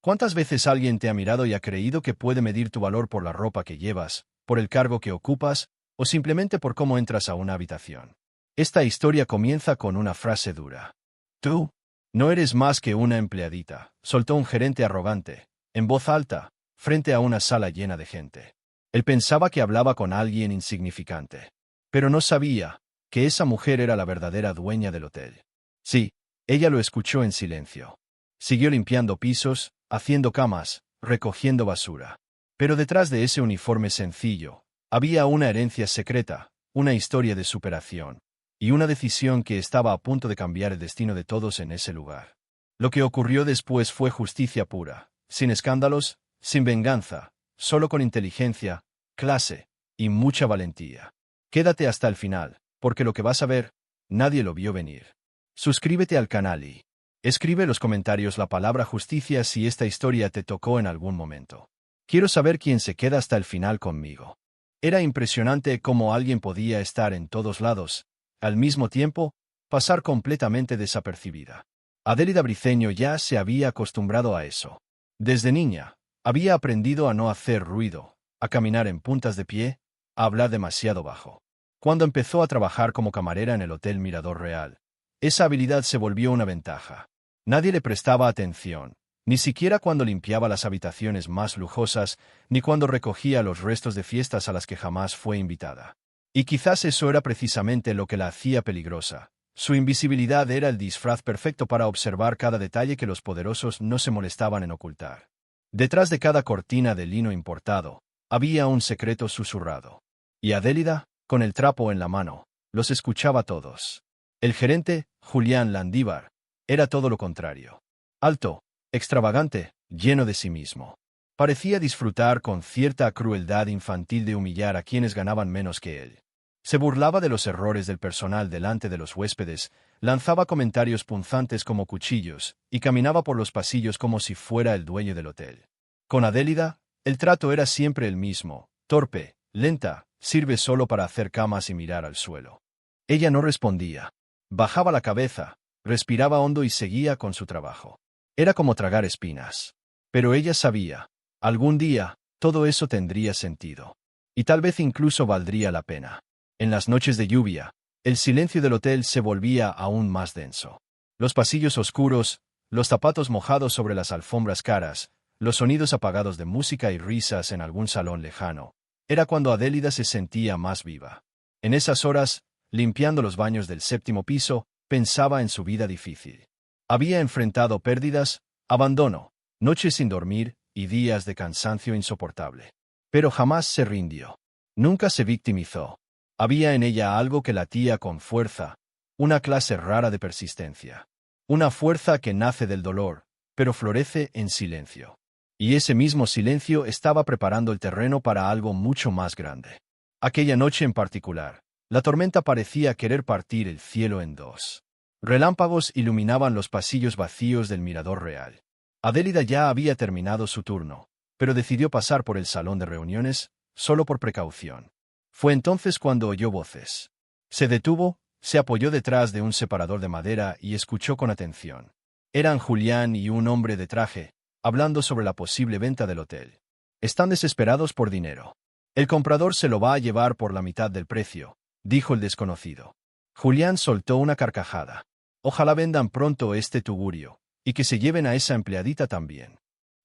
¿Cuántas veces alguien te ha mirado y ha creído que puede medir tu valor por la ropa que llevas, por el cargo que ocupas, o simplemente por cómo entras a una habitación? Esta historia comienza con una frase dura. Tú no eres más que una empleadita, soltó un gerente arrogante, en voz alta, frente a una sala llena de gente. Él pensaba que hablaba con alguien insignificante. Pero no sabía que esa mujer era la verdadera dueña del hotel. Sí, ella lo escuchó en silencio. Siguió limpiando pisos, haciendo camas, recogiendo basura. Pero detrás de ese uniforme sencillo, había una herencia secreta, una historia de superación, y una decisión que estaba a punto de cambiar el destino de todos en ese lugar. Lo que ocurrió después fue justicia pura, sin escándalos, sin venganza, solo con inteligencia, clase y mucha valentía. Quédate hasta el final, porque lo que vas a ver, nadie lo vio venir. Suscríbete al canal y escribe en los comentarios la palabra justicia si esta historia te tocó en algún momento. Quiero saber quién se queda hasta el final conmigo. Era impresionante cómo alguien podía estar en todos lados, al mismo tiempo, pasar completamente desapercibida. Adélida Briceño ya se había acostumbrado a eso. Desde niña, había aprendido a no hacer ruido, a caminar en puntas de pie, a hablar demasiado bajo. Cuando empezó a trabajar como camarera en el Hotel Mirador Real, esa habilidad se volvió una ventaja. Nadie le prestaba atención, ni siquiera cuando limpiaba las habitaciones más lujosas, ni cuando recogía los restos de fiestas a las que jamás fue invitada. Y quizás eso era precisamente lo que la hacía peligrosa. Su invisibilidad era el disfraz perfecto para observar cada detalle que los poderosos no se molestaban en ocultar. Detrás de cada cortina de lino importado, había un secreto susurrado. Y Adélida, con el trapo en la mano, los escuchaba todos. El gerente, Julián Landívar, era todo lo contrario. Alto, extravagante, lleno de sí mismo. Parecía disfrutar con cierta crueldad infantil de humillar a quienes ganaban menos que él. Se burlaba de los errores del personal delante de los huéspedes, lanzaba comentarios punzantes como cuchillos, y caminaba por los pasillos como si fuera el dueño del hotel. Con Adélida, el trato era siempre el mismo, torpe, lenta, sirve solo para hacer camas y mirar al suelo. Ella no respondía. Bajaba la cabeza, respiraba hondo y seguía con su trabajo. Era como tragar espinas. Pero ella sabía, algún día, todo eso tendría sentido. Y tal vez incluso valdría la pena. En las noches de lluvia, el silencio del hotel se volvía aún más denso. Los pasillos oscuros, los zapatos mojados sobre las alfombras caras, los sonidos apagados de música y risas en algún salón lejano. Era cuando Adélida se sentía más viva. En esas horas, limpiando los baños del 7º piso, pensaba en su vida difícil. Había enfrentado pérdidas, abandono, noches sin dormir y días de cansancio insoportable. Pero jamás se rindió. Nunca se victimizó. Había en ella algo que latía con fuerza, una clase rara de persistencia. Una fuerza que nace del dolor, pero florece en silencio. Y ese mismo silencio estaba preparando el terreno para algo mucho más grande. Aquella noche en particular, la tormenta parecía querer partir el cielo en dos. Relámpagos iluminaban los pasillos vacíos del Mirador Real. Adélida ya había terminado su turno, pero decidió pasar por el salón de reuniones, solo por precaución. Fue entonces cuando oyó voces. Se detuvo, se apoyó detrás de un separador de madera y escuchó con atención. Eran Julián y un hombre de traje, hablando sobre la posible venta del hotel. Están desesperados por dinero. El comprador se lo va a llevar por la mitad del precio, dijo el desconocido. Julián soltó una carcajada. Ojalá vendan pronto este tugurio, y que se lleven a esa empleadita también.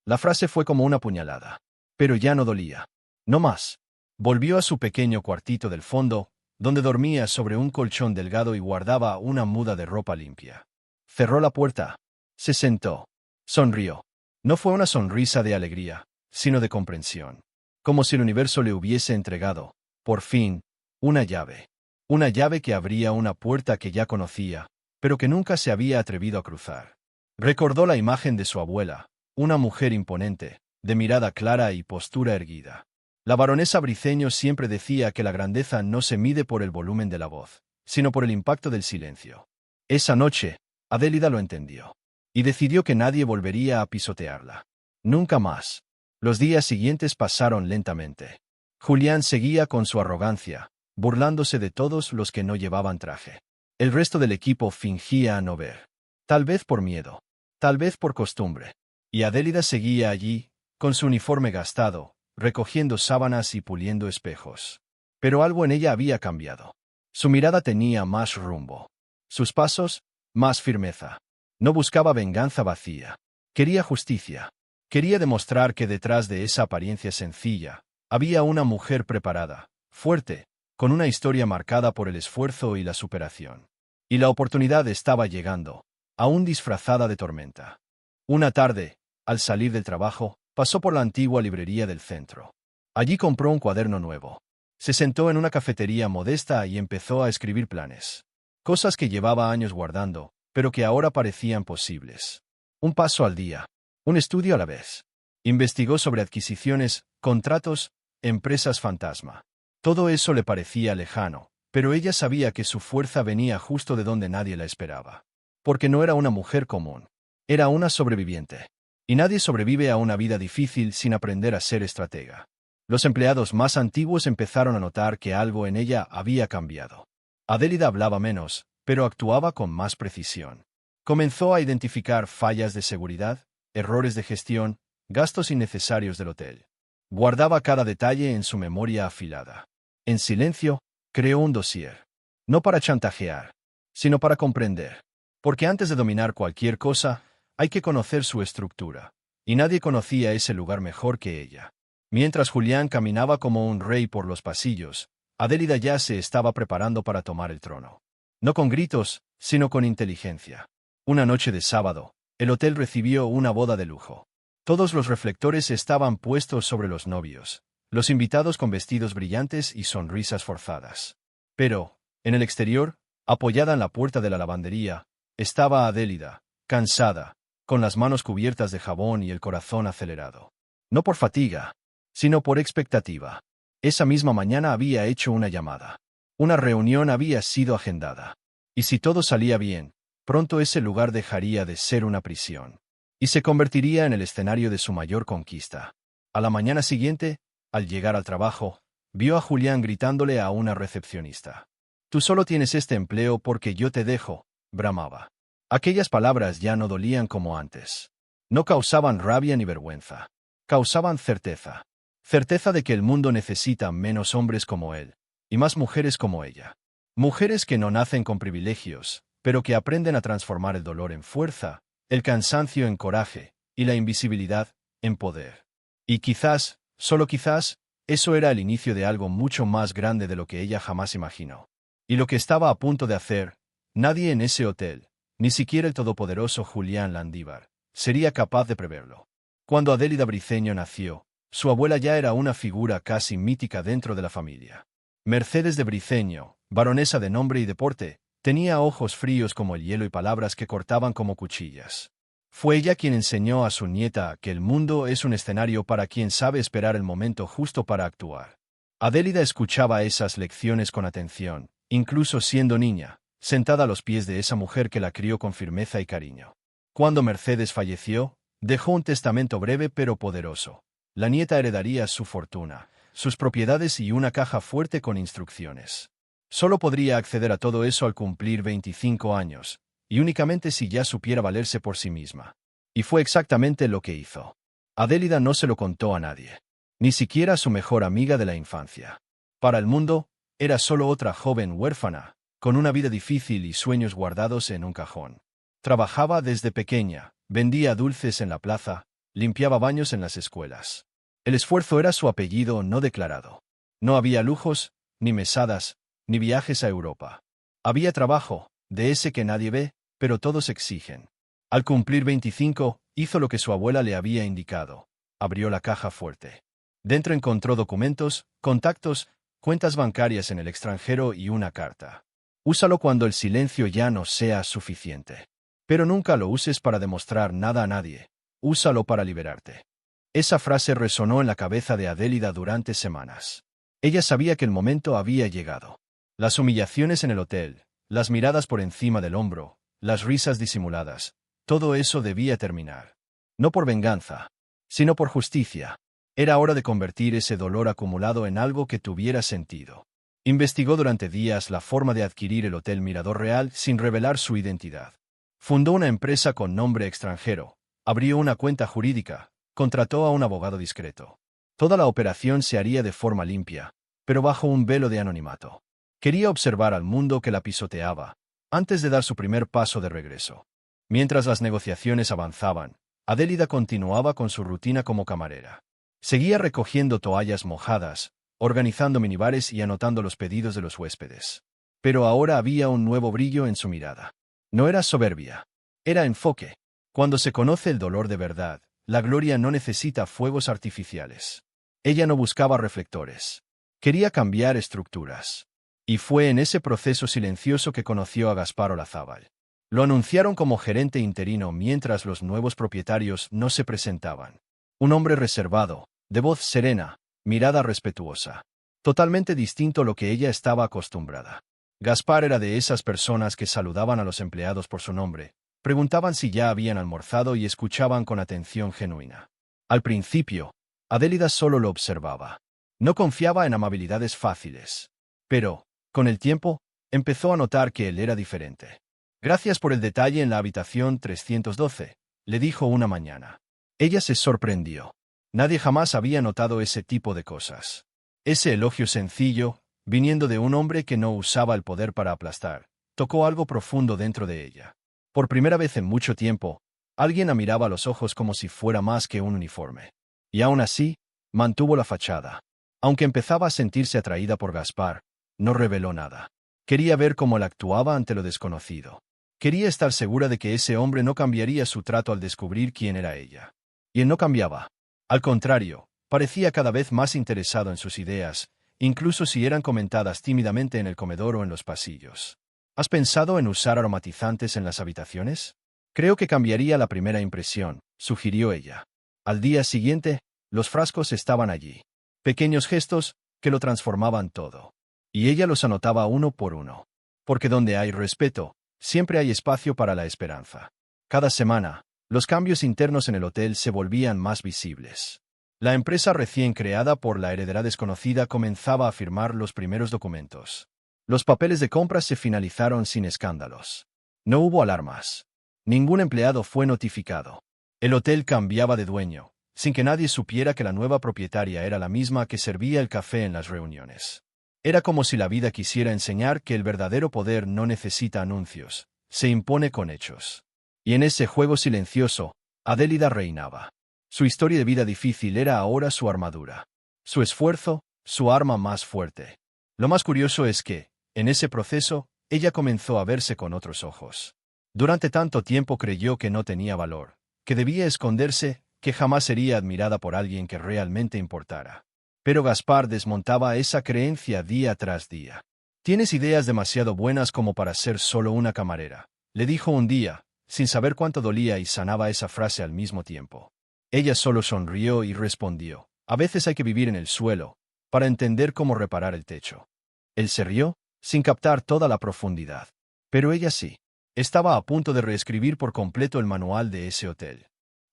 La frase fue como una puñalada. Pero ya no dolía. No más. Volvió a su pequeño cuartito del fondo, donde dormía sobre un colchón delgado y guardaba una muda de ropa limpia. Cerró la puerta. Se sentó. Sonrió. No fue una sonrisa de alegría, sino de comprensión. Como si el universo le hubiese entregado, por fin, una llave. Una llave que abría una puerta que ya conocía, pero que nunca se había atrevido a cruzar. Recordó la imagen de su abuela, una mujer imponente, de mirada clara y postura erguida. La baronesa Briceño siempre decía que la grandeza no se mide por el volumen de la voz, sino por el impacto del silencio. Esa noche, Adélida lo entendió. Y decidió que nadie volvería a pisotearla. Nunca más. Los días siguientes pasaron lentamente. Julián seguía con su arrogancia, burlándose de todos los que no llevaban traje. El resto del equipo fingía no ver. Tal vez por miedo. Tal vez por costumbre. Y Adélida seguía allí, con su uniforme gastado, recogiendo sábanas y puliendo espejos. Pero algo en ella había cambiado. Su mirada tenía más rumbo. Sus pasos, más firmeza. No buscaba venganza vacía. Quería justicia. Quería demostrar que detrás de esa apariencia sencilla, había una mujer preparada, fuerte, con una historia marcada por el esfuerzo y la superación. Y la oportunidad estaba llegando, aún disfrazada de tormenta. Una tarde, al salir del trabajo, pasó por la antigua librería del centro. Allí compró un cuaderno nuevo. Se sentó en una cafetería modesta y empezó a escribir planes. Cosas que llevaba años guardando, pero que ahora parecían posibles. Un paso al día. Un estudio a la vez. Investigó sobre adquisiciones, contratos, empresas fantasma. Todo eso le parecía lejano, pero ella sabía que su fuerza venía justo de donde nadie la esperaba. Porque no era una mujer común. Era una sobreviviente. Y nadie sobrevive a una vida difícil sin aprender a ser estratega. Los empleados más antiguos empezaron a notar que algo en ella había cambiado. Adélida hablaba menos, pero actuaba con más precisión. Comenzó a identificar fallas de seguridad, errores de gestión, gastos innecesarios del hotel. Guardaba cada detalle en su memoria afilada. En silencio, creó un dossier. No para chantajear, sino para comprender. Porque antes de dominar cualquier cosa, hay que conocer su estructura. Y nadie conocía ese lugar mejor que ella. Mientras Julián caminaba como un rey por los pasillos, Adélida ya se estaba preparando para tomar el trono. No con gritos, sino con inteligencia. Una noche de sábado, el hotel recibió una boda de lujo. Todos los reflectores estaban puestos sobre los novios, los invitados con vestidos brillantes y sonrisas forzadas. Pero, en el exterior, apoyada en la puerta de la lavandería, estaba Adélida, cansada, con las manos cubiertas de jabón y el corazón acelerado. No por fatiga, sino por expectativa. Esa misma mañana había hecho una llamada. Una reunión había sido agendada. Y si todo salía bien, pronto ese lugar dejaría de ser una prisión. Y se convertiría en el escenario de su mayor conquista. A la mañana siguiente, al llegar al trabajo, vio a Julián gritándole a una recepcionista. «Tú solo tienes este empleo porque yo te dejo», bramaba. Aquellas palabras ya no dolían como antes. No causaban rabia ni vergüenza. Causaban certeza. Certeza de que el mundo necesita menos hombres como él, y más mujeres como ella. Mujeres que no nacen con privilegios, pero que aprenden a transformar el dolor en fuerza, el cansancio en coraje, y la invisibilidad en poder. Y quizás, solo quizás, eso era el inicio de algo mucho más grande de lo que ella jamás imaginó. Y lo que estaba a punto de hacer, nadie en ese hotel, ni siquiera el todopoderoso Julián Landívar, sería capaz de preverlo. Cuando Adélida Briceño nació, su abuela ya era una figura casi mítica dentro de la familia. Mercedes de Briceño, baronesa de nombre y de porte, tenía ojos fríos como el hielo y palabras que cortaban como cuchillas. Fue ella quien enseñó a su nieta que el mundo es un escenario para quien sabe esperar el momento justo para actuar. Adélida escuchaba esas lecciones con atención, incluso siendo niña, sentada a los pies de esa mujer que la crió con firmeza y cariño. Cuando Mercedes falleció, dejó un testamento breve pero poderoso. La nieta heredaría su fortuna, sus propiedades y una caja fuerte con instrucciones. Solo podría acceder a todo eso al cumplir 25 años, y únicamente si ya supiera valerse por sí misma. Y fue exactamente lo que hizo. Adélida no se lo contó a nadie, ni siquiera a su mejor amiga de la infancia. Para el mundo, era solo otra joven huérfana, con una vida difícil y sueños guardados en un cajón. Trabajaba desde pequeña, vendía dulces en la plaza, limpiaba baños en las escuelas. El esfuerzo era su apellido no declarado. No había lujos, ni mesadas, ni viajes a Europa. Había trabajo, de ese que nadie ve, pero todos exigen. Al cumplir 25, hizo lo que su abuela le había indicado. Abrió la caja fuerte. Dentro encontró documentos, contactos, cuentas bancarias en el extranjero y una carta. Úsalo cuando el silencio ya no sea suficiente. Pero nunca lo uses para demostrar nada a nadie. Úsalo para liberarte. Esa frase resonó en la cabeza de Adélida durante semanas. Ella sabía que el momento había llegado. Las humillaciones en el hotel, las miradas por encima del hombro, las risas disimuladas, todo eso debía terminar. No por venganza, sino por justicia. Era hora de convertir ese dolor acumulado en algo que tuviera sentido. Investigó durante días la forma de adquirir el Hotel Mirador Real sin revelar su identidad. Fundó una empresa con nombre extranjero, Abrió una cuenta jurídica, contrató a un abogado discreto. Toda la operación se haría de forma limpia, pero bajo un velo de anonimato. Quería observar al mundo que la pisoteaba, antes de dar su primer paso de regreso. Mientras las negociaciones avanzaban, Adélida continuaba con su rutina como camarera. Seguía recogiendo toallas mojadas, organizando minibares y anotando los pedidos de los huéspedes. Pero ahora había un nuevo brillo en su mirada. No era soberbia. Era enfoque. Cuando se conoce el dolor de verdad, la gloria no necesita fuegos artificiales. Ella no buscaba reflectores. Quería cambiar estructuras. Y fue en ese proceso silencioso que conoció a Gaspar Olazábal. Lo anunciaron como gerente interino mientras los nuevos propietarios no se presentaban. Un hombre reservado, de voz serena, mirada respetuosa. Totalmente distinto a lo que ella estaba acostumbrada. Gaspar era de esas personas que saludaban a los empleados por su nombre, preguntaban si ya habían almorzado y escuchaban con atención genuina. Al principio, Adélida solo lo observaba. No confiaba en amabilidades fáciles. Pero, con el tiempo, empezó a notar que él era diferente. Gracias por el detalle en la habitación 312, le dijo una mañana. Ella se sorprendió. Nadie jamás había notado ese tipo de cosas. Ese elogio sencillo, viniendo de un hombre que no usaba el poder para aplastar, tocó algo profundo dentro de ella. Por primera vez en mucho tiempo, alguien la miraba a los ojos como si fuera más que un uniforme. Y aún así, mantuvo la fachada. Aunque empezaba a sentirse atraída por Gaspar, no reveló nada. Quería ver cómo él actuaba ante lo desconocido. Quería estar segura de que ese hombre no cambiaría su trato al descubrir quién era ella. Y él no cambiaba. Al contrario, parecía cada vez más interesado en sus ideas, incluso si eran comentadas tímidamente en el comedor o en los pasillos. ¿Has pensado en usar aromatizantes en las habitaciones? Creo que cambiaría la primera impresión, sugirió ella. Al día siguiente, los frascos estaban allí. Pequeños gestos que lo transformaban todo. Y ella los anotaba uno por uno. Porque donde hay respeto, siempre hay espacio para la esperanza. Cada semana, los cambios internos en el hotel se volvían más visibles. La empresa recién creada por la heredera desconocida comenzaba a firmar los primeros documentos. Los papeles de compra se finalizaron sin escándalos. No hubo alarmas. Ningún empleado fue notificado. El hotel cambiaba de dueño, sin que nadie supiera que la nueva propietaria era la misma que servía el café en las reuniones. Era como si la vida quisiera enseñar que el verdadero poder no necesita anuncios, se impone con hechos. Y en ese juego silencioso, Adélida reinaba. Su historia de vida difícil era ahora su armadura. Su esfuerzo, su arma más fuerte. Lo más curioso es que, en ese proceso, ella comenzó a verse con otros ojos. Durante tanto tiempo creyó que no tenía valor, que debía esconderse, que jamás sería admirada por alguien que realmente importara. Pero Gaspar desmontaba esa creencia día tras día. «Tienes ideas demasiado buenas como para ser solo una camarera», le dijo un día, sin saber cuánto dolía y sanaba esa frase al mismo tiempo. Ella solo sonrió y respondió, «A veces hay que vivir en el suelo, para entender cómo reparar el techo». Él se rió, sin captar toda la profundidad. Pero ella sí. Estaba a punto de reescribir por completo el manual de ese hotel.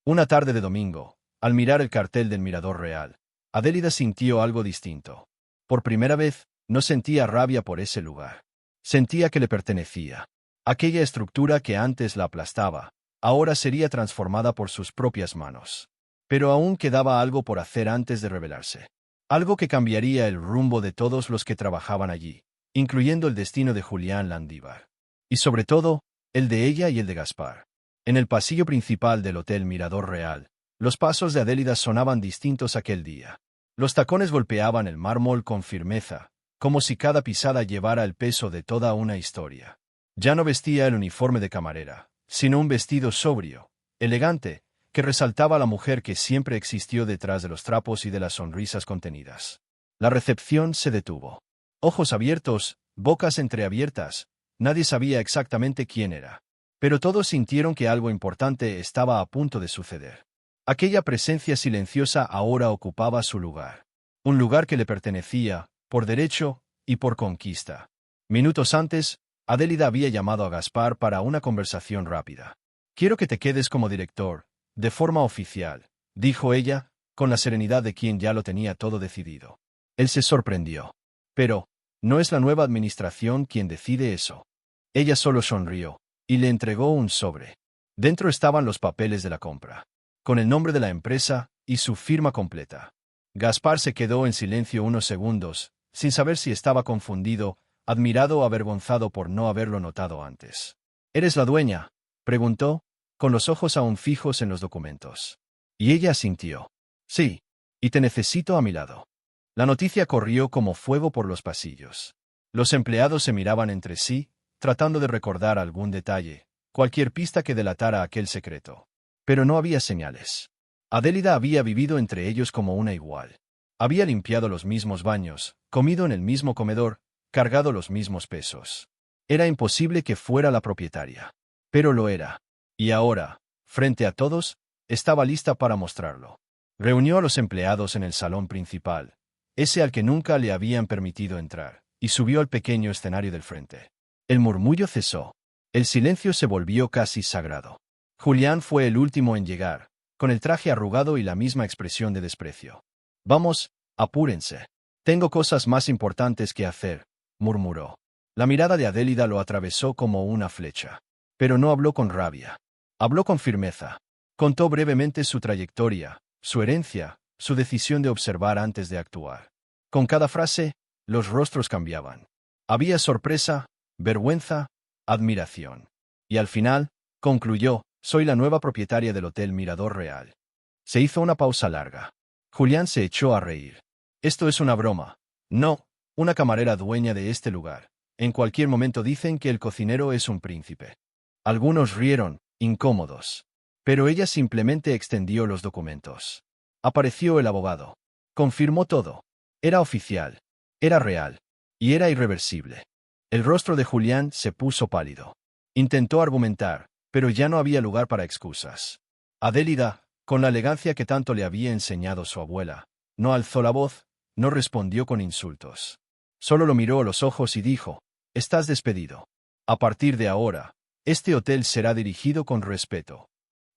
Una tarde de domingo, al mirar el cartel del Mirador Real, Adélida sintió algo distinto. Por primera vez, no sentía rabia por ese lugar. Sentía que le pertenecía. Aquella estructura que antes la aplastaba, ahora sería transformada por sus propias manos. Pero aún quedaba algo por hacer antes de revelarse. Algo que cambiaría el rumbo de todos los que trabajaban allí, incluyendo el destino de Julián Landívar. Y sobre todo, el de ella y el de Gaspar. En el pasillo principal del Hotel Mirador Real, los pasos de Adélida sonaban distintos aquel día. Los tacones golpeaban el mármol con firmeza, como si cada pisada llevara el peso de toda una historia. Ya no vestía el uniforme de camarera, sino un vestido sobrio, elegante, que resaltaba a la mujer que siempre existió detrás de los trapos y de las sonrisas contenidas. La recepción se detuvo. Ojos abiertos, bocas entreabiertas, nadie sabía exactamente quién era. Pero todos sintieron que algo importante estaba a punto de suceder. Aquella presencia silenciosa ahora ocupaba su lugar. Un lugar que le pertenecía, por derecho y por conquista. Minutos antes, Adélida había llamado a Gaspar para una conversación rápida. «Quiero que te quedes como director, de forma oficial», dijo ella, con la serenidad de quien ya lo tenía todo decidido. Él se sorprendió. «Pero, ¿no es la nueva administración quien decide eso?» Ella solo sonrió, y le entregó un sobre. Dentro estaban los papeles de la compra, con el nombre de la empresa y su firma completa. Gaspar se quedó en silencio unos segundos, sin saber si estaba confundido, admirado o avergonzado por no haberlo notado antes. ¿Eres la dueña?, preguntó, con los ojos aún fijos en los documentos. Y ella asintió. Sí, y te necesito a mi lado. La noticia corrió como fuego por los pasillos. Los empleados se miraban entre sí, tratando de recordar algún detalle, cualquier pista que delatara aquel secreto. Pero no había señales. Adélida había vivido entre ellos como una igual. Había limpiado los mismos baños, comido en el mismo comedor, cargado los mismos pesos. Era imposible que fuera la propietaria. Pero lo era. Y ahora, frente a todos, estaba lista para mostrarlo. Reunió a los empleados en el salón principal, ese al que nunca le habían permitido entrar, y subió al pequeño escenario del frente. El murmullo cesó. El silencio se volvió casi sagrado. Julián fue el último en llegar, con el traje arrugado y la misma expresión de desprecio. «Vamos, apúrense. Tengo cosas más importantes que hacer», murmuró. La mirada de Adélida lo atravesó como una flecha. Pero no habló con rabia. Habló con firmeza. Contó brevemente su trayectoria, su herencia, su decisión de observar antes de actuar. Con cada frase, los rostros cambiaban. Había sorpresa, vergüenza, admiración. Y al final, concluyó, «Soy la nueva propietaria del Hotel Mirador Real». Se hizo una pausa larga. Julián se echó a reír. «Esto es una broma». «No, una camarera dueña de este lugar. En cualquier momento dicen que el cocinero es un príncipe». Algunos rieron, incómodos. Pero ella simplemente extendió los documentos. Apareció el abogado. Confirmó todo. Era oficial. Era real. Y era irreversible. El rostro de Julián se puso pálido. Intentó argumentar, pero ya no había lugar para excusas. Adélida, con la elegancia que tanto le había enseñado su abuela, no alzó la voz, no respondió con insultos. Solo lo miró a los ojos y dijo, «Estás despedido. A partir de ahora, este hotel será dirigido con respeto».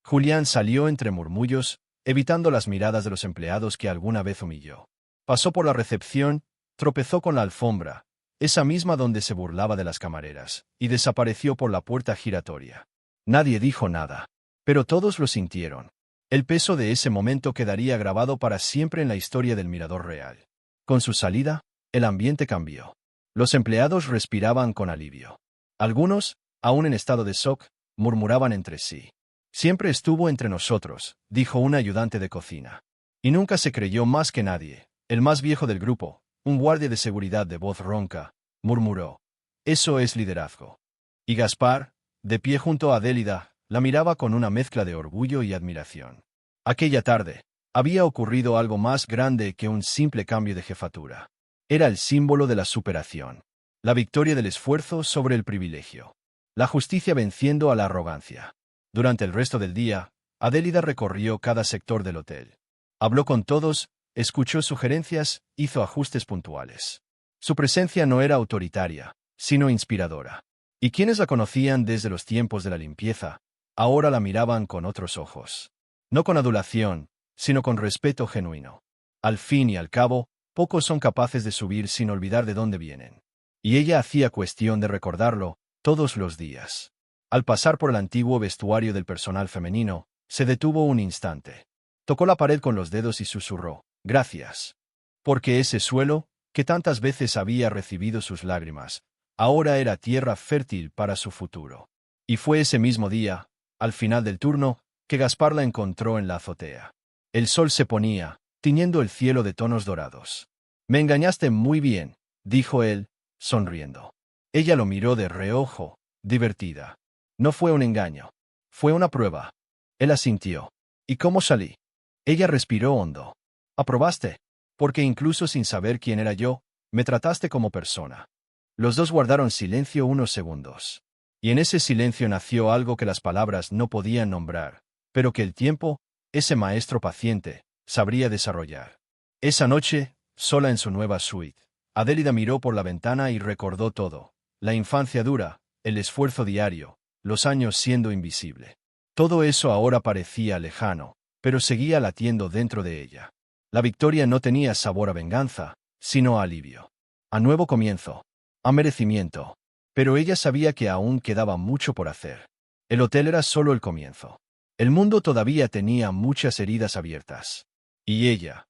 Julián salió entre murmullos, evitando las miradas de los empleados que alguna vez humilló. Pasó por la recepción, tropezó con la alfombra, esa misma donde se burlaba de las camareras, y desapareció por la puerta giratoria. Nadie dijo nada, pero todos lo sintieron. El peso de ese momento quedaría grabado para siempre en la historia del Mirador Real. Con su salida, el ambiente cambió. Los empleados respiraban con alivio. Algunos, aún en estado de shock, murmuraban entre sí. «Siempre estuvo entre nosotros», dijo un ayudante de cocina. Y nunca se creyó más que nadie. El más viejo del grupo, un guardia de seguridad de voz ronca, murmuró. «Eso es liderazgo». Y Gaspar, de pie junto a Adélida, la miraba con una mezcla de orgullo y admiración. Aquella tarde, había ocurrido algo más grande que un simple cambio de jefatura. Era el símbolo de la superación. La victoria del esfuerzo sobre el privilegio. La justicia venciendo a la arrogancia. Durante el resto del día, Adélida recorrió cada sector del hotel. Habló con todos, escuchó sugerencias, hizo ajustes puntuales. Su presencia no era autoritaria, sino inspiradora. Y quienes la conocían desde los tiempos de la limpieza, ahora la miraban con otros ojos. No con adulación, sino con respeto genuino. Al fin y al cabo, pocos son capaces de subir sin olvidar de dónde vienen. Y ella hacía cuestión de recordarlo todos los días. Al pasar por el antiguo vestuario del personal femenino, se detuvo un instante. Tocó la pared con los dedos y susurró, «Gracias». Porque ese suelo, que tantas veces había recibido sus lágrimas, ahora era tierra fértil para su futuro. Y fue ese mismo día, al final del turno, que Gaspar la encontró en la azotea. El sol se ponía, tiñendo el cielo de tonos dorados. «Me engañaste muy bien», dijo él, sonriendo. Ella lo miró de reojo, divertida. «No fue un engaño. Fue una prueba». Él asintió. «¿Y cómo salí?» Ella respiró hondo. «¿Aprobaste? Porque incluso sin saber quién era yo, me trataste como persona». Los dos guardaron silencio unos segundos. Y en ese silencio nació algo que las palabras no podían nombrar, pero que el tiempo, ese maestro paciente, sabría desarrollar. Esa noche, sola en su nueva suite, Adélida miró por la ventana y recordó todo. La infancia dura, el esfuerzo diario, los años siendo invisible. Todo eso ahora parecía lejano, pero seguía latiendo dentro de ella. La victoria no tenía sabor a venganza, sino a alivio. A nuevo comienzo. A merecimiento. Pero ella sabía que aún quedaba mucho por hacer. El hotel era solo el comienzo. El mundo todavía tenía muchas heridas abiertas. Y ella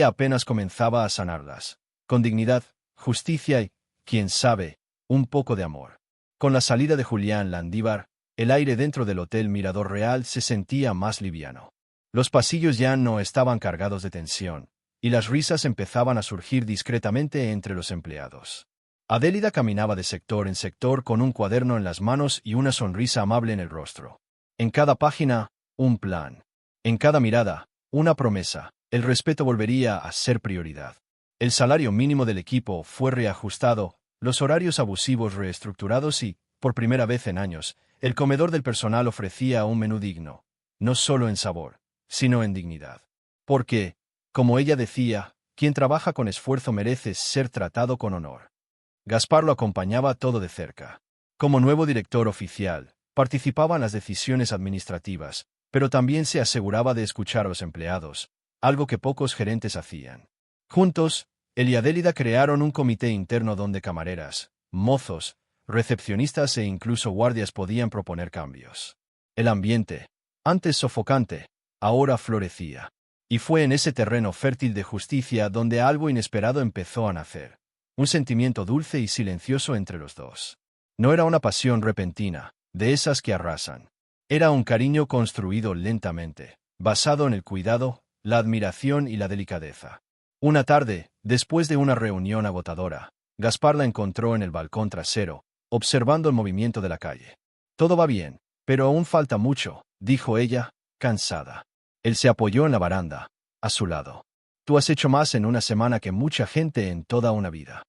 apenas comenzaba a sanarlas, con dignidad, justicia y, quién sabe, un poco de amor. Con la salida de Julián Landívar, el aire dentro del Hotel Mirador Real se sentía más liviano. Los pasillos ya no estaban cargados de tensión, y las risas empezaban a surgir discretamente entre los empleados. Adélida caminaba de sector en sector con un cuaderno en las manos y una sonrisa amable en el rostro. En cada página, un plan. En cada mirada, una promesa. El respeto volvería a ser prioridad. El salario mínimo del equipo fue reajustado, los horarios abusivos reestructurados y, por primera vez en años, el comedor del personal ofrecía un menú digno, no solo en sabor, sino en dignidad. Porque, como ella decía, quien trabaja con esfuerzo merece ser tratado con honor. Gaspar lo acompañaba todo de cerca. Como nuevo director oficial, participaba en las decisiones administrativas, pero también se aseguraba de escuchar a los empleados, algo que pocos gerentes hacían. Juntos, él y Adélida crearon un comité interno donde camareras, mozos, recepcionistas e incluso guardias podían proponer cambios. El ambiente, antes sofocante, ahora florecía. Y fue en ese terreno fértil de justicia donde algo inesperado empezó a nacer. Un sentimiento dulce y silencioso entre los dos. No era una pasión repentina, de esas que arrasan. Era un cariño construido lentamente, basado en el cuidado, la admiración y la delicadeza. Una tarde, después de una reunión agotadora, Gaspar la encontró en el balcón trasero, observando el movimiento de la calle. «Todo va bien, pero aún falta mucho», dijo ella, cansada. Él se apoyó en la baranda, a su lado. «Tú has hecho más en una semana que mucha gente en toda una vida».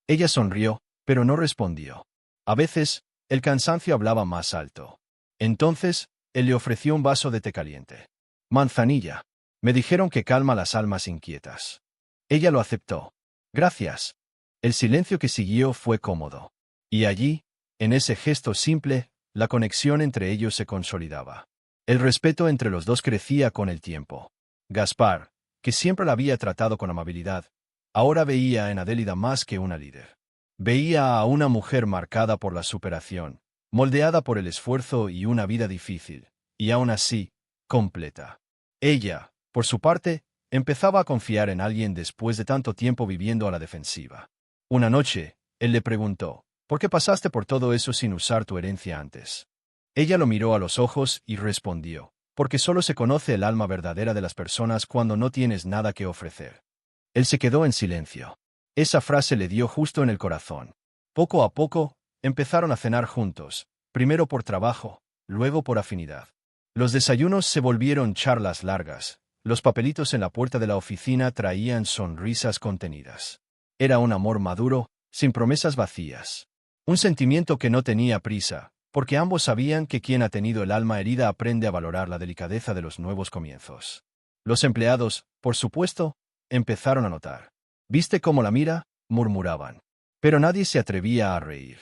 Ella sonrió, pero no respondió. A veces, el cansancio hablaba más alto. Entonces, él le ofreció un vaso de té caliente. «Manzanilla. Me dijeron que calma las almas inquietas». Ella lo aceptó. «Gracias». El silencio que siguió fue cómodo. Y allí, en ese gesto simple, la conexión entre ellos se consolidaba. El respeto entre los dos crecía con el tiempo. Gaspar, que siempre la había tratado con amabilidad, ahora veía en Adélida más que una líder. Veía a una mujer marcada por la superación, moldeada por el esfuerzo y una vida difícil, y aún así, completa. Ella, por su parte, empezaba a confiar en alguien después de tanto tiempo viviendo a la defensiva. Una noche, él le preguntó, «¿Por qué pasaste por todo eso sin usar tu herencia antes?» Ella lo miró a los ojos y respondió, «Porque solo se conoce el alma verdadera de las personas cuando no tienes nada que ofrecer». Él se quedó en silencio. Esa frase le dio justo en el corazón. Poco a poco, empezaron a cenar juntos, primero por trabajo, luego por afinidad. Los desayunos se volvieron charlas largas, los papelitos en la puerta de la oficina traían sonrisas contenidas. Era un amor maduro, sin promesas vacías. Un sentimiento que no tenía prisa, porque ambos sabían que quien ha tenido el alma herida aprende a valorar la delicadeza de los nuevos comienzos. Los empleados, por supuesto, empezaron a notar. «¿Viste cómo la mira?», murmuraban. Pero nadie se atrevía a reír.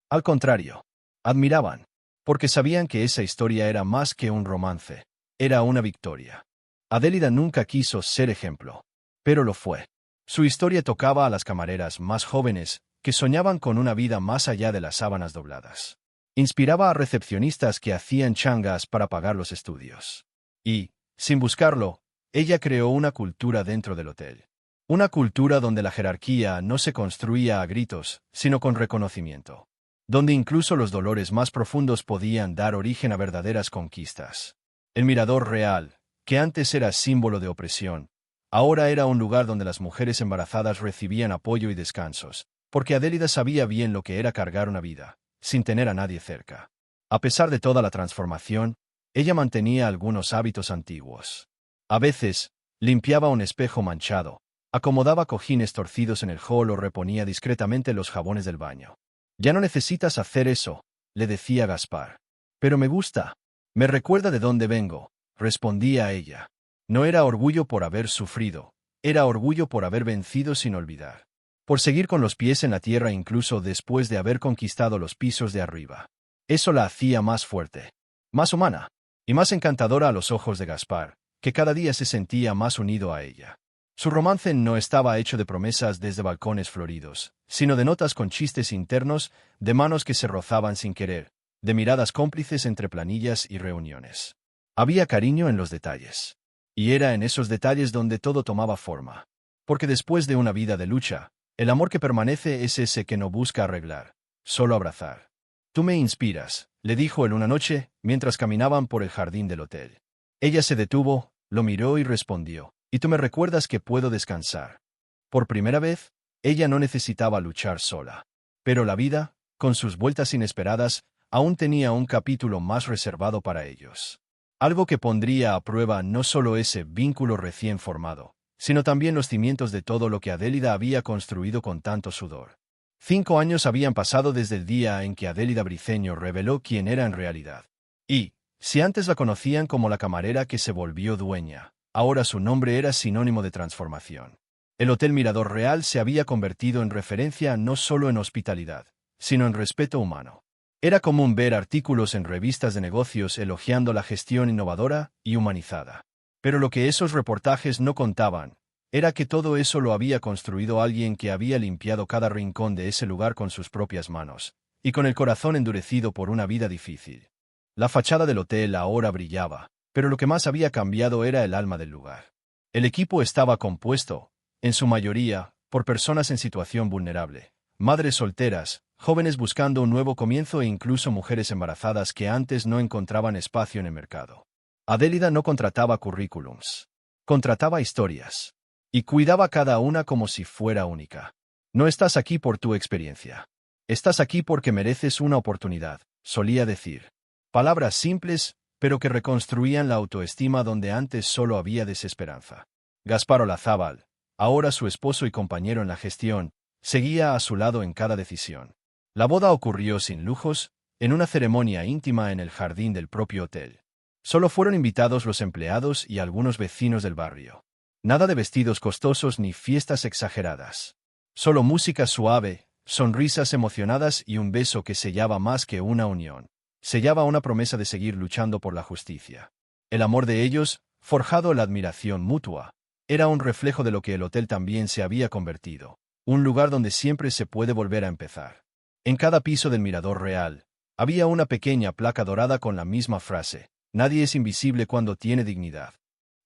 Al contrario, admiraban, porque sabían que esa historia era más que un romance, era una victoria. Adélida nunca quiso ser ejemplo, pero lo fue. Su historia tocaba a las camareras más jóvenes, que soñaban con una vida más allá de las sábanas dobladas. Inspiraba a recepcionistas que hacían changas para pagar los estudios. Y, sin buscarlo, ella creó una cultura dentro del hotel. Una cultura donde la jerarquía no se construía a gritos, sino con reconocimiento. Donde incluso los dolores más profundos podían dar origen a verdaderas conquistas. El Mirador Real, que antes era símbolo de opresión, ahora era un lugar donde las mujeres embarazadas recibían apoyo y descansos, porque Adélida sabía bien lo que era cargar una vida, sin tener a nadie cerca. A pesar de toda la transformación, ella mantenía algunos hábitos antiguos. A veces, limpiaba un espejo manchado, acomodaba cojines torcidos en el hall o reponía discretamente los jabones del baño. «Ya no necesitas hacer eso», le decía Gaspar. «Pero me gusta. Me recuerda de dónde vengo», respondía ella. No era orgullo por haber sufrido, era orgullo por haber vencido sin olvidar. Por seguir con los pies en la tierra incluso después de haber conquistado los pisos de arriba. Eso la hacía más fuerte, más humana, y más encantadora a los ojos de Gaspar, que cada día se sentía más unido a ella. Su romance no estaba hecho de promesas desde balcones floridos, sino de notas con chistes internos, de manos que se rozaban sin querer, de miradas cómplices entre planillas y reuniones. Había cariño en los detalles. Y era en esos detalles donde todo tomaba forma. Porque después de una vida de lucha, el amor que permanece es ese que no busca arreglar, solo abrazar. Tú me inspiras, le dijo él una noche, mientras caminaban por el jardín del hotel. Ella se detuvo, lo miró y respondió, y tú me recuerdas que puedo descansar. Por primera vez, ella no necesitaba luchar sola. Pero la vida, con sus vueltas inesperadas, aún tenía un capítulo más reservado para ellos. Algo que pondría a prueba no solo ese vínculo recién formado, sino también los cimientos de todo lo que Adélida había construido con tanto sudor. 5 años habían pasado desde el día en que Adélida Briceño reveló quién era en realidad. Y, si antes la conocían como la camarera que se volvió dueña, ahora su nombre era sinónimo de transformación. El Hotel Mirador Real se había convertido en referencia no solo en hospitalidad, sino en respeto humano. Era común ver artículos en revistas de negocios elogiando la gestión innovadora y humanizada. Pero lo que esos reportajes no contaban era que todo eso lo había construido alguien que había limpiado cada rincón de ese lugar con sus propias manos, y con el corazón endurecido por una vida difícil. La fachada del hotel ahora brillaba, pero lo que más había cambiado era el alma del lugar. El equipo estaba compuesto, en su mayoría, por personas en situación vulnerable, madres solteras, jóvenes buscando un nuevo comienzo e incluso mujeres embarazadas que antes no encontraban espacio en el mercado. Adélida no contrataba currículums. Contrataba historias. Y cuidaba cada una como si fuera única. No estás aquí por tu experiencia. Estás aquí porque mereces una oportunidad, solía decir. Palabras simples, pero que reconstruían la autoestima donde antes solo había desesperanza. Gaspar Olazábal, ahora su esposo y compañero en la gestión, seguía a su lado en cada decisión. La boda ocurrió sin lujos, en una ceremonia íntima en el jardín del propio hotel. Solo fueron invitados los empleados y algunos vecinos del barrio. Nada de vestidos costosos ni fiestas exageradas. Solo música suave, sonrisas emocionadas y un beso que sellaba más que una unión. Sellaba una promesa de seguir luchando por la justicia. El amor de ellos, forjado en la admiración mutua, era un reflejo de lo que el hotel también se había convertido. Un lugar donde siempre se puede volver a empezar. En cada piso del Mirador Real, había una pequeña placa dorada con la misma frase: nadie es invisible cuando tiene dignidad.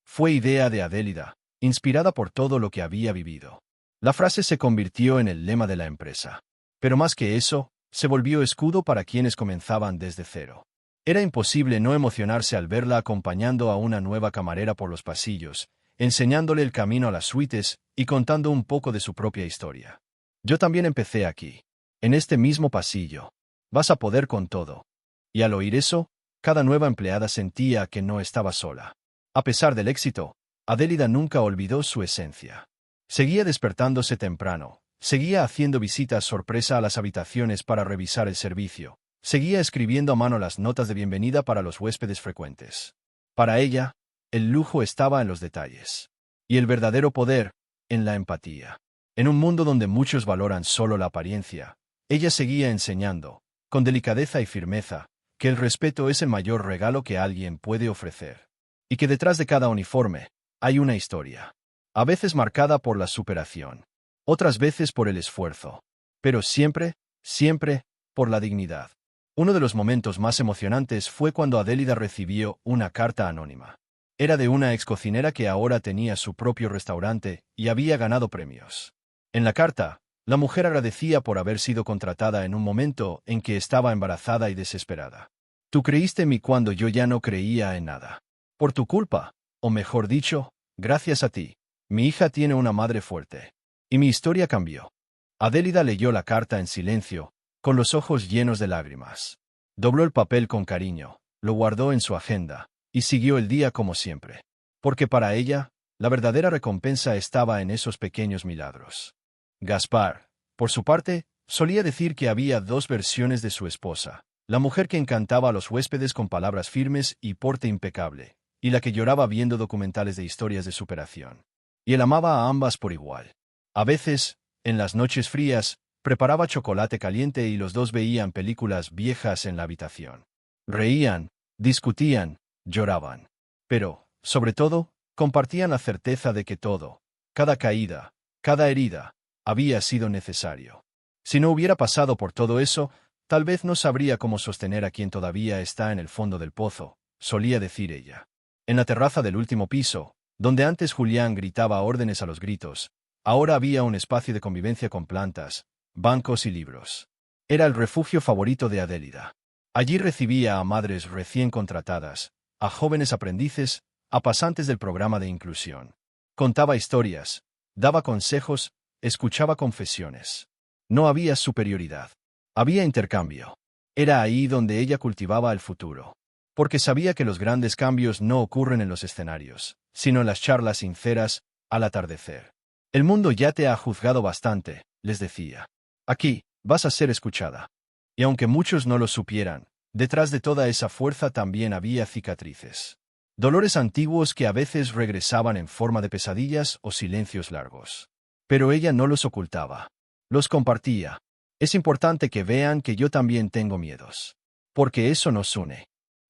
Fue idea de Adélida, inspirada por todo lo que había vivido. La frase se convirtió en el lema de la empresa. Pero más que eso, se volvió escudo para quienes comenzaban desde cero. Era imposible no emocionarse al verla acompañando a una nueva camarera por los pasillos, enseñándole el camino a las suites y contando un poco de su propia historia. Yo también empecé aquí. En este mismo pasillo. Vas a poder con todo. Y al oír eso, cada nueva empleada sentía que no estaba sola. A pesar del éxito, Adélida nunca olvidó su esencia. Seguía despertándose temprano, seguía haciendo visitas sorpresa a las habitaciones para revisar el servicio, seguía escribiendo a mano las notas de bienvenida para los huéspedes frecuentes. Para ella, el lujo estaba en los detalles. Y el verdadero poder, en la empatía. En un mundo donde muchos valoran solo la apariencia, ella seguía enseñando, con delicadeza y firmeza, que el respeto es el mayor regalo que alguien puede ofrecer. Y que detrás de cada uniforme, hay una historia. A veces marcada por la superación. Otras veces por el esfuerzo. Pero siempre, siempre, por la dignidad. Uno de los momentos más emocionantes fue cuando Adélida recibió una carta anónima. Era de una excocinera que ahora tenía su propio restaurante y había ganado premios. En la carta, la mujer agradecía por haber sido contratada en un momento en que estaba embarazada y desesperada. Tú creíste en mí cuando yo ya no creía en nada. Por tu culpa, o mejor dicho, gracias a ti, mi hija tiene una madre fuerte. Y mi historia cambió. Adélida leyó la carta en silencio, con los ojos llenos de lágrimas. Dobló el papel con cariño, lo guardó en su agenda, y siguió el día como siempre. Porque para ella, la verdadera recompensa estaba en esos pequeños milagros. Gaspar, por su parte, solía decir que había dos versiones de su esposa, la mujer que encantaba a los huéspedes con palabras firmes y porte impecable, y la que lloraba viendo documentales de historias de superación. Y él amaba a ambas por igual. A veces, en las noches frías, preparaba chocolate caliente y los dos veían películas viejas en la habitación. Reían, discutían, lloraban. Pero, sobre todo, compartían la certeza de que todo, cada caída, cada herida, había sido necesario. Si no hubiera pasado por todo eso, Tal vez no sabría cómo sostener a quien todavía está en el fondo del pozo, solía decir ella. En la terraza del último piso, donde antes Julián gritaba órdenes a los gritos, ahora había un espacio de convivencia con plantas, bancos y libros. Era el refugio favorito de Adélida. Allí recibía a madres recién contratadas, a jóvenes aprendices, a pasantes del programa de inclusión. Contaba historias, daba consejos, escuchaba confesiones. No había superioridad. Había intercambio. Era ahí donde ella cultivaba el futuro. Porque sabía que los grandes cambios no ocurren en los escenarios, sino en las charlas sinceras, al atardecer. El mundo ya te ha juzgado bastante, les decía. Aquí, vas a ser escuchada. Y aunque muchos no lo supieran, detrás de toda esa fuerza también había cicatrices. Dolores antiguos que a veces regresaban en forma de pesadillas o silencios largos. Pero ella no los ocultaba. Los compartía. Es importante que vean que yo también tengo miedos. Porque eso nos une.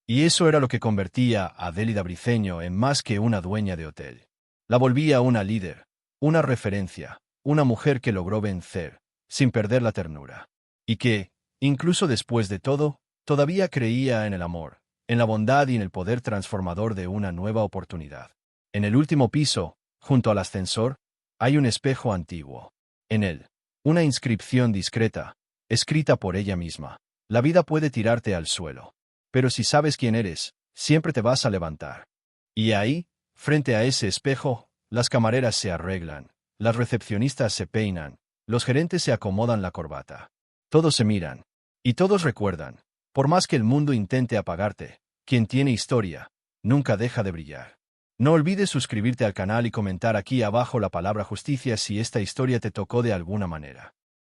Y eso era lo que convertía a Adélida Briceño en más que una dueña de hotel. La volvía una líder, una referencia, una mujer que logró vencer, sin perder la ternura. Y que, incluso después de todo, todavía creía en el amor, en la bondad y en el poder transformador de una nueva oportunidad. En el último piso, junto al ascensor, hay un espejo antiguo. En él, una inscripción discreta, escrita por ella misma. La vida puede tirarte al suelo. Pero si sabes quién eres, siempre te vas a levantar. Y ahí, frente a ese espejo, las camareras se arreglan, las recepcionistas se peinan, los gerentes se acomodan la corbata. Todos se miran. Y todos recuerdan, por más que el mundo intente apagarte, quien tiene historia, nunca deja de brillar. No olvides suscribirte al canal y comentar aquí abajo la palabra justicia si esta historia te tocó de alguna manera.